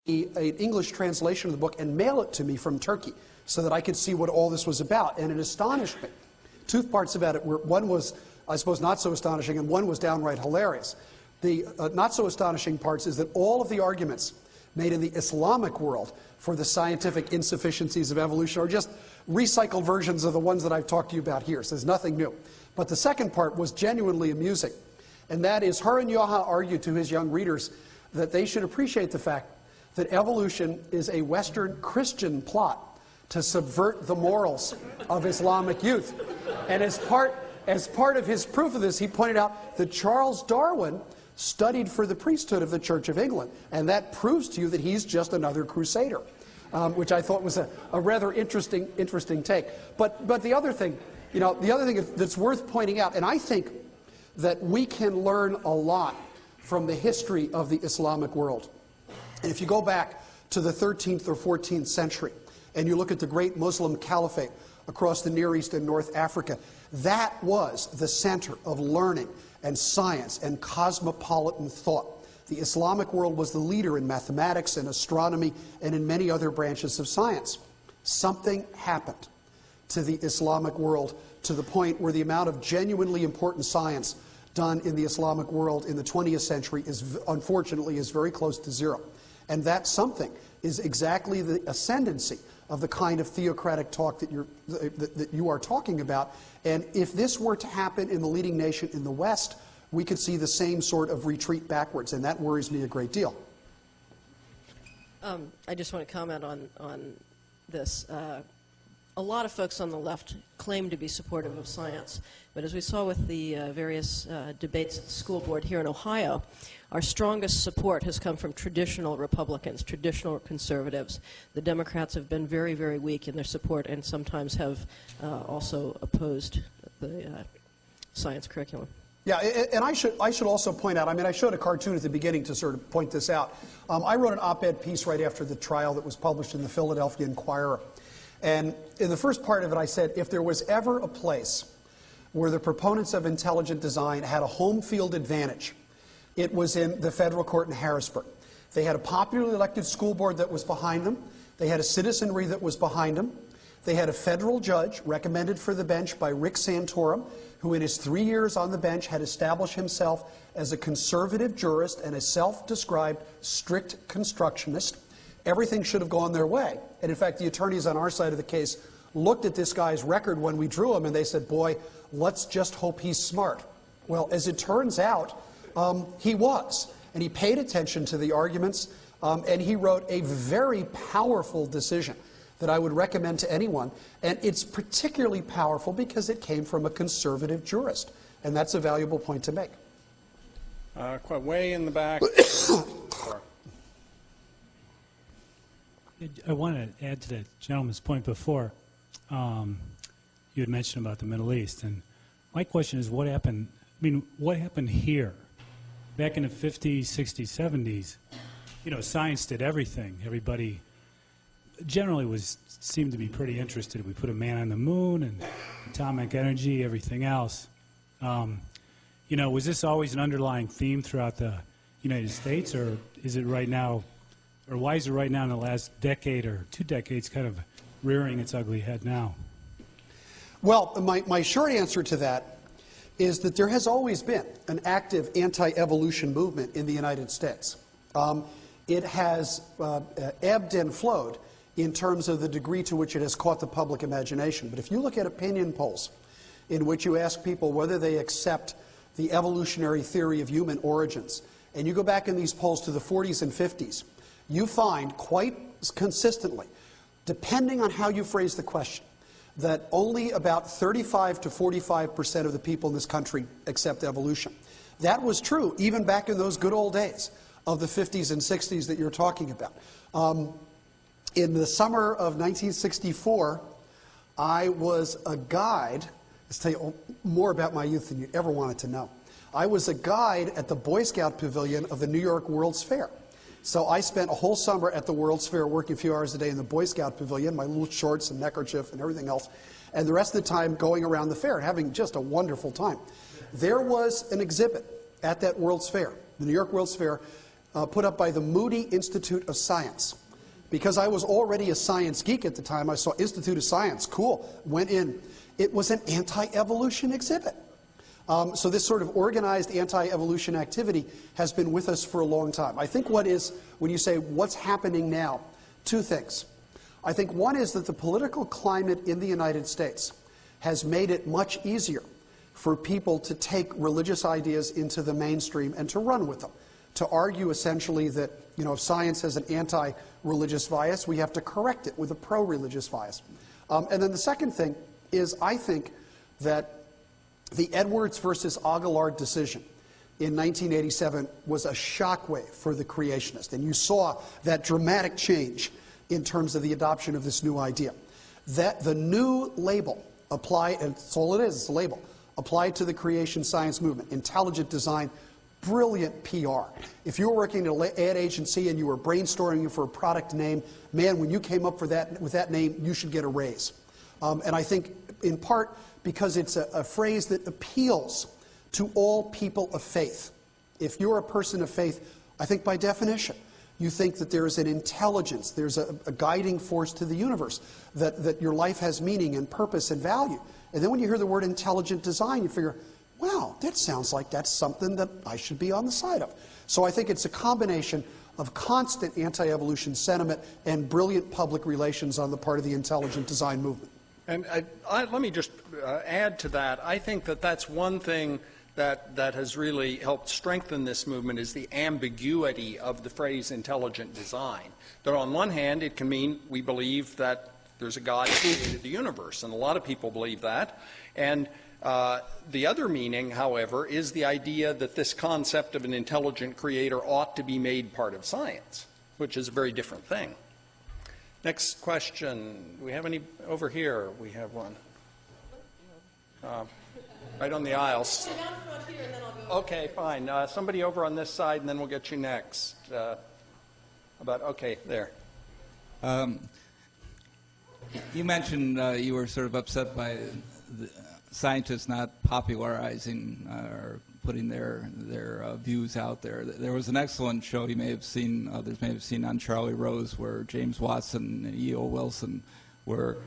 an English translation of the book and mail it to me from Turkey so that I could see what all this was about, and it astonished me. Two parts about it were, one was, I suppose, not so astonishing, and one was downright hilarious. The not so astonishing parts is that all of the arguments made in the Islamic world for the scientific insufficiencies of evolution are just recycled versions of the ones that I've talked to you about here, so there's nothing new. But the second part was genuinely amusing, and that is Harun Yaha argued to his young readers that they should appreciate the fact that evolution is a Western Christian plot to subvert the morals of Islamic youth. And as part of his proof of this, he pointed out that Charles Darwin studied for the priesthood of the Church of England, and that proves to you that he's just another crusader, which I thought was a rather interesting take. But the other thing, that's worth pointing out, and I think that we can learn a lot from the history of the Islamic world. And if you go back to the 13th or 14th century, and you look at the great Muslim caliphate across the Near East and North Africa, that was the center of learning and science and cosmopolitan thought. The Islamic world was the leader in mathematics and astronomy and in many other branches of science. Something happened to the Islamic world to the point where the amount of genuinely important science done in the Islamic world in the 20th century unfortunately is very close to zero. And that something is exactly the ascendancy of the kind of theocratic talk that you are talking about. And if this were to happen in the leading nation in the West, we could see the same sort of retreat backwards, and that worries me a great deal. I just want to comment on this. A lot of folks on the left claim to be supportive of science, but as we saw with the various debates at the school board here in Ohio, our strongest support has come from traditional Republicans, traditional conservatives. The Democrats have been very, very weak in their support and sometimes have also opposed the science curriculum. Yeah, and I should also point out, I mean, I showed a cartoon at the beginning to sort of point this out. I wrote an op-ed piece right after the trial that was published in the Philadelphia Inquirer. And in the first part of it, I said, if there was ever a place where the proponents of intelligent design had a home field advantage, it was in the federal court in Harrisburg. They had a popularly elected school board that was behind them. They had a citizenry that was behind them. They had a federal judge recommended for the bench by Rick Santorum, who in his 3 years on the bench had established himself as a conservative jurist and a self-described strict constructionist. Everything should have gone their way. And in fact, the attorneys on our side of the case looked at this guy's record when we drew him and they said, boy, let's just hope he's smart. Well, as it turns out, he was. And he paid attention to the arguments, and he wrote a very powerful decision that I would recommend to anyone. And it's particularly powerful because it came from a conservative jurist. And that's a valuable point to make. Quite way in the back. I want to add to that gentleman's point before. You had mentioned about the Middle East. And my question is, what happened? I mean, what happened here? Back in the 50s, 60s, 70s, you know, science did everything. Everybody generally seemed to be pretty interested. We put a man on the moon and atomic energy, everything else. You know, was this always an underlying theme throughout the United States, or is it right now, or why is it right now in the last decade or 2 decades kind of rearing its ugly head now? Well, my short answer to that is that there has always been an active anti-evolution movement in the United States. It has ebbed and flowed in terms of the degree to which it has caught the public imagination. But if you look at opinion polls in which you ask people whether they accept the evolutionary theory of human origins, and you go back in these polls to the 40s and 50s, you find quite consistently, depending on how you phrase the question, that only about 35 to 45% of the people in this country accept evolution. That was true even back in those good old days of the 50s and 60s that you're talking about. In the summer of 1964, I was a guide. Let's tell you more about my youth than you ever wanted to know. I was a guide at the Boy Scout Pavilion of the New York World's Fair. So I spent a whole summer at the World's Fair working a few hours a day in the Boy Scout Pavilion, my little shorts and neckerchief and everything else, and the rest of the time going around the fair and having just a wonderful time. There was an exhibit at that World's Fair, the New York World's Fair, put up by the Moody Institute of Science. Because I was already a science geek at the time, I saw Institute of Science, cool, went in. It was an anti-evolution exhibit. So this sort of organized anti-evolution activity has been with us for a long time. I think when you say what's happening now, two things. I think one is that the political climate in the United States has made it much easier for people to take religious ideas into the mainstream and to run with them, to argue essentially that, if science has an anti-religious bias, we have to correct it with a pro-religious bias. And then the second thing is, I think that the Edwards versus Aguilar decision in 1987 was a shockwave for the creationist, and you saw that dramatic change in terms of the adoption of this new idea. That the new label applied, and that's all it is, it's a label, applied to the creation science movement, intelligent design, brilliant PR. If you were working at an ad agency and you were brainstorming for a product name, man, when you came up with that name, you should get a raise. And I think, in part, because it's a phrase that appeals to all people of faith. If you're a person of faith, I think by definition, you think that there is an intelligence, there's a guiding force to the universe, that your life has meaning and purpose and value. And then when you hear the word intelligent design, you figure, wow, that sounds like that's something that I should be on the side of. So I think it's a combination of constant anti-evolution sentiment and brilliant public relations on the part of the intelligent design movement. And let me just add to that. I think that that's one thing that has really helped strengthen this movement is the ambiguity of the phrase intelligent design. That on one hand, it can mean we believe that there's a God who created the universe, and a lot of people believe that. And the other meaning, however, is the idea that this concept of an intelligent creator ought to be made part of science, which is a very different thing. Next question. Do we have any over here? We have one. Right on the aisles. Okay, fine. Somebody over on this side, and then we'll get you next. Okay, there. You mentioned you were sort of upset by the scientists not popularizing or putting their views out there. There was an excellent show you may have seen, others may have seen, on Charlie Rose, where James Watson and E.O. Wilson were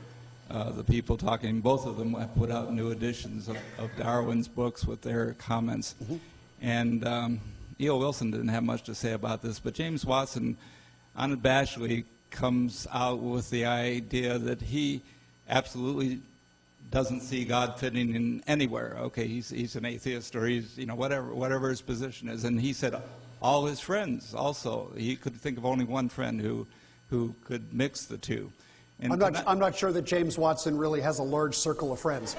the people talking. Both of them have put out new editions of Darwin's books with their comments. Mm-hmm. And E.O. Wilson didn't have much to say about this, but James Watson unabashedly comes out with the idea that he absolutely doesn't see God fitting in anywhere. Okay, he's an atheist, or he's, whatever his position is. And he said all his friends also, he could think of only one friend who could mix the two. And I'm not sure that James Watson really has a large circle of friends.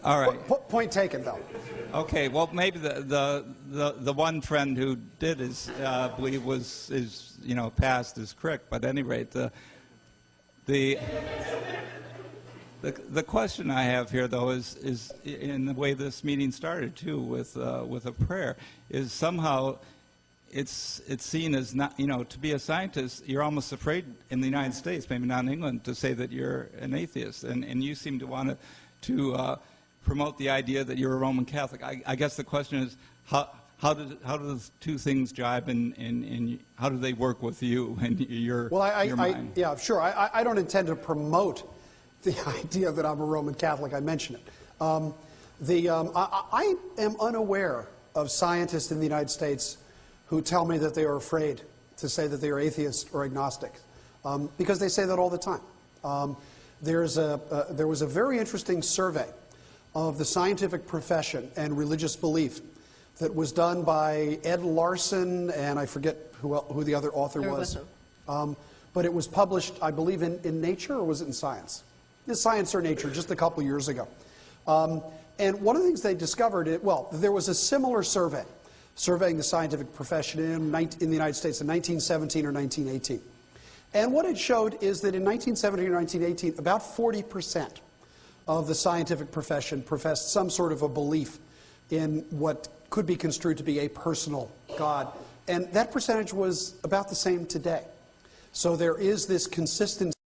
All right. Point taken, though. Okay, well, maybe the one friend who did believe is passed is correct. But at any rate, the question I have here, though, is in the way this meeting started too, with a prayer, is somehow it's seen as not, to be a scientist, you're almost afraid in the United States, maybe not in England, to say that you're an atheist, and you seem to want to promote the idea that you're a Roman Catholic. I guess the question is, how do those two things jibe, and how do they work with you and your mind? Yeah, sure. I don't intend to promote the idea that I'm a Roman Catholic. I mention it. I am unaware of scientists in the United States who tell me that they are afraid to say that they are atheist or agnostic, because they say that all the time. There was a very interesting survey of the scientific profession and religious belief that was done by Ed Larson, and I forget who the other author was. But it was published, I believe, in Nature, or was it in Science? In Science or Nature, just a couple years ago. And one of the things they discovered, there was a similar survey surveying the scientific profession in the United States in 1917 or 1918. And what it showed is that in 1917 or 1918, about 40% of the scientific profession professed some sort of a belief in what could be construed to be a personal God. And that percentage was about the same today. So there is this consistency